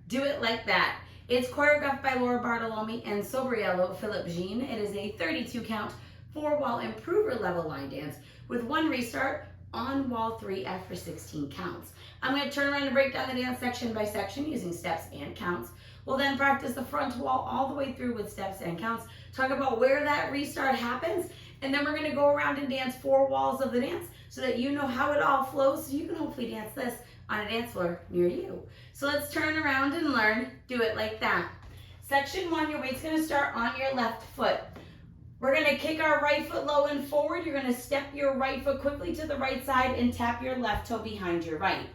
Do It Like That. It's choreographed by Bartolomei and Sobrielo Philip Jean. It is a 32 count, 4-wall improver level line dance with one restart on wall 3 after 16 counts. I'm going to turn around and break down the dance section by section using steps and counts. We'll then practice the front wall all the way through with steps and counts, talk about where that restart happens, and then we're going to go around and dance 4 walls of the dance so that you know how it all flows, so you can hopefully dance this on a dance floor near you. So let's turn around and learn Do It Like That. Section 1, your weight's going to start on your left foot. We're going to kick our right foot low and forward. You're going to step your right foot quickly to the right side and tap your left toe behind your right.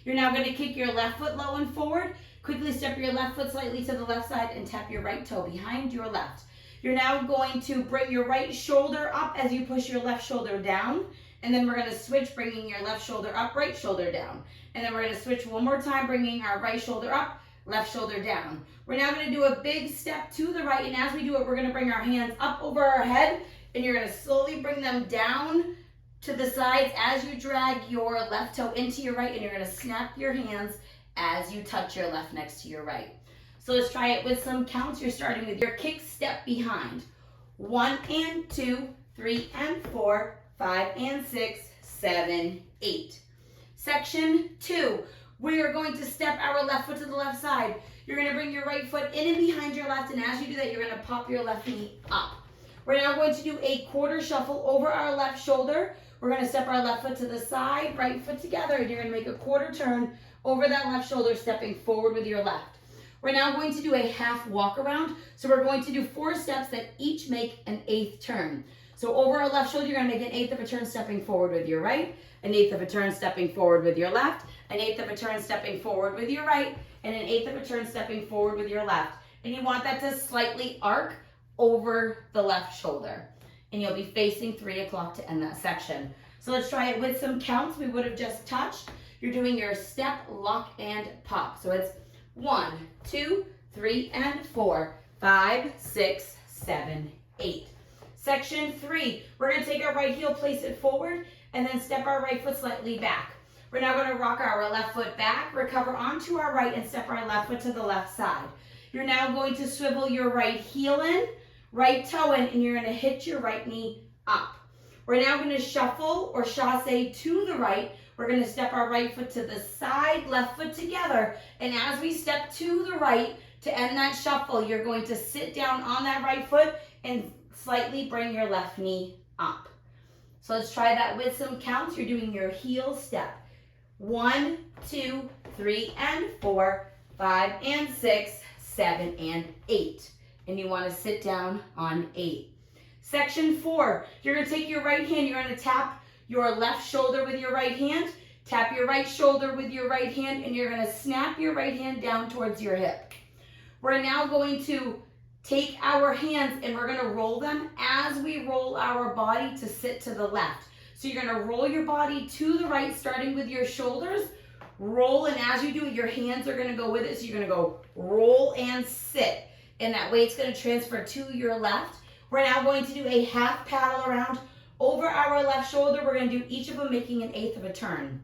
You're now going to kick your left foot low and forward. Quickly step your left foot slightly to the left side and tap your right toe behind your left. You're now going to bring your right shoulder up as you push your left shoulder down. And then we're going to switch, bringing your left shoulder up, right shoulder down. And then we're going to switch one more time, bringing our right shoulder up, left shoulder down. We're now going to do a big step to the right, and as we do it, we're going to bring our hands up over our head, and you're going to slowly bring them down to the sides as you drag your left toe into your right, and you're going to snap your hands as you touch your left next to your right. So let's try it with some counts. You're starting with your kick step behind. 1 and 2, 3 and 4, 5 and 6, 7, 8. Section 2, we are going to step our left foot to the left side. You're going to bring your right foot in and behind your left, and as you do that, you're going to pop your left knee up. We're now going to do a quarter shuffle over our left shoulder. We're going to step our left foot to the side, right foot together, and you're going to make a quarter turn over that left shoulder, stepping forward with your left. We're now going to do a half walk around. So we're going to do 4 steps that each make an 8th turn. So over our left shoulder, you're going to make an 1/8 of a turn stepping forward with your right, an 1/8 of a turn stepping forward with your left, an 1/8 of a turn stepping forward with your right, and an 1/8 of a turn stepping forward with your left. And you want that to slightly arc over the left shoulder. And you'll be facing 3 o'clock to end that section. So let's try it with some counts we would have just touched. You're doing your step, lock, and pop. So it's 1, 2, 3, and 4, 5, 6, 7, 8. Section 3, we're going to take our right heel, place it forward, and then step our right foot slightly back. We're now going to rock our left foot back, recover onto our right, and step our left foot to the left side. You're now going to swivel your right heel in, right toe in, and you're going to hitch your right knee up. We're now going to shuffle or chasse to the right. We're going to step our right foot to the side, left foot together, and as we step to the right to end that shuffle, you're going to sit down on that right foot and slightly bring your left knee up. So let's try that with some counts. You're doing your heel step. 1, 2, 3, and 4, 5, and 6, 7, and 8. And you want to sit down on 8. Section 4, you're going to take your right hand, you're going to tap your left shoulder with your right hand, tap your right shoulder with your right hand, and you're going to snap your right hand down towards your hip. We're now going to take our hands and we're going to roll them as we roll our body to sit to the left. So you're going to roll your body to the right, starting with your shoulders. Roll, and as you do it, your hands are going to go with it. So you're going to go roll and sit. And that way it's going to transfer to your left. We're now going to do a half paddle around over our left shoulder. We're going to do each of them making an 1/8 of a turn.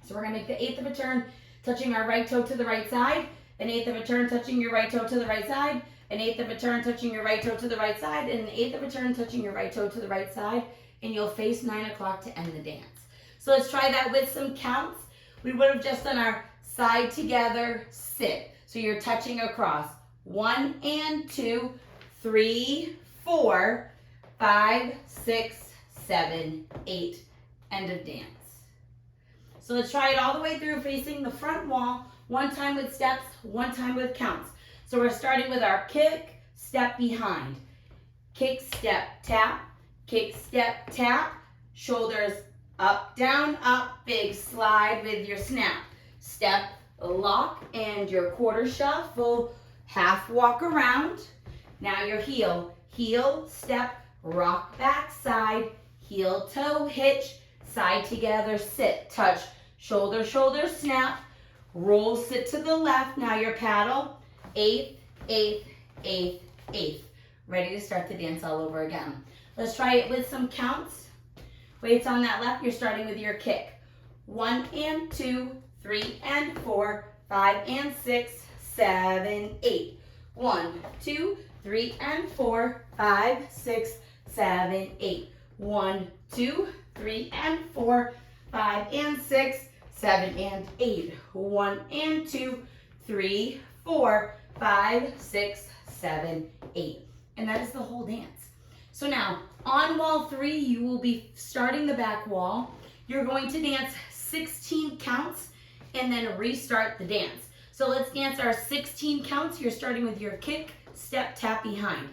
So we're going to make the 1/8 of a turn, touching our right toe to the right side, an 1/8 of a turn, touching your right toe to the right side, an 1/8 of a turn, touching your right toe to the right side, and an 1/8 of a turn, touching your right toe to the right side, and you'll face 9 o'clock to end the dance. So let's try that with some counts. We would have just done our side together, sit. So you're touching across. 1 and 2, 3, 4, 5, 6, 7, 8, end of dance. So let's try it all the way through, facing the front wall, 1 time with steps, 1 time with counts. So we're starting with our kick, step behind. Kick, step, tap, kick, step, tap, shoulders up, down, up, big slide with your snap. Step, lock, and your quarter shuffle, half walk around. Now your heel, heel, step, rock back, side, heel, toe, hitch, side together, sit, touch, shoulder, shoulder, snap, roll, sit to the left. Now your paddle, 1/8, 1/8, 1/8, 1/8. Ready to start the dance all over again. Let's try it with some counts. Weights on that left, you're starting with your kick. 1 and 2, 3 and 4, 5 and 6, 7, 8. 1, 2, 3, and 4, 5, 6, 7, 8. 1, 2, 3, and 4, 5, and 6, 7, and 8. 1 and 2, 3, 4, 5, 6, 7, 8. And that is the whole dance. So now, on wall 3, you will be starting the back wall. You're going to dance 16 counts and then restart the dance. So let's dance our 16 counts. You're starting with your kick, step, tap behind.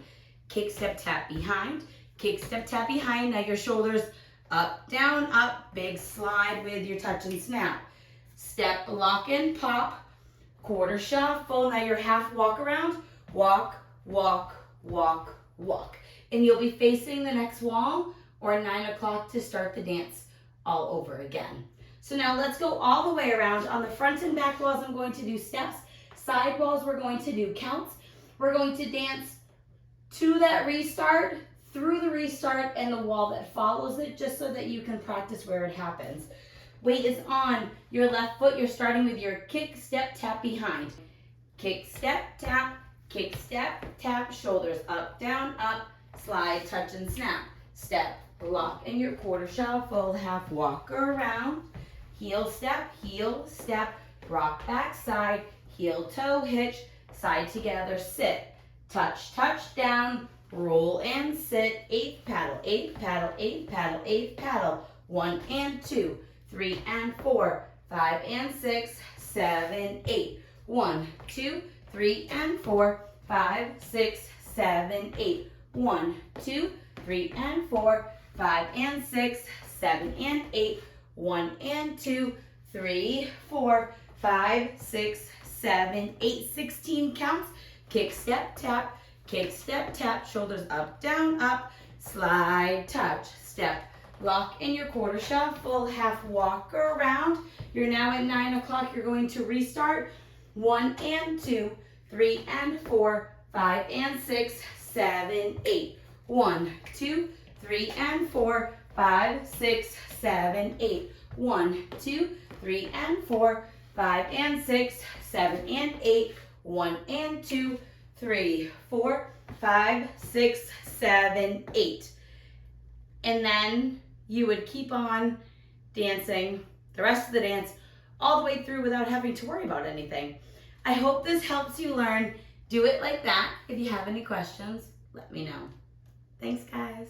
Kick, step, tap behind. Kick, step, tap behind. Now your shoulders up, down, up. Big slide with your touch and snap. Step, lock, and pop. Quarter shuffle. Now your half walk around. Walk, walk, walk, walk. And you'll be facing the next wall or 9 o'clock to start the dance all over again. So now let's go all the way around. On the front and back walls, I'm going to do steps. Side walls, we're going to do counts. We're going to dance to that restart, through the restart, and the wall that follows it, just so that you can practice where it happens. Weight is on your left foot. You're starting with your kick, step, tap behind. Kick, step, tap, kick, step, tap, shoulders up, down, up, slide, touch, and snap. Step, lock, and your quarter shuffle, half walk around. Heel, step, rock back, side, heel, toe, hitch, side together, sit, touch, touch, down, roll and sit, 8th paddle, 8th paddle, 8th paddle, 8th paddle, 1 and 2, 3 and 4, 5 and 6, 7, 8, 1, 2, 3 and 4, 5, 6, 7, 8, 1, 2, 3 and 4, 5 and 6, 7 and 8, 1 and 2, 3, 4, 5, 6, 7, 8, 16 counts. Kick, step, tap, shoulders up, down, up, slide, touch, step, lock in your quarter shuffle, half walk around. You're now at 9 o'clock. You're going to restart. 1 and 2, 3 and 4, 5 and 6, 7, 8. 1, 2, 3 and 4, 5, 6, 7, 8. 1, 2, 3 and 4, 5 and 6, 7 and 8. 1 and 2, 3, 4, 5, 6, 7, 8. And then you would keep on dancing the rest of the dance all the way through without having to worry about anything. I hope this helps you learn. Do it like that. If you have any questions, let me know. Thanks, guys.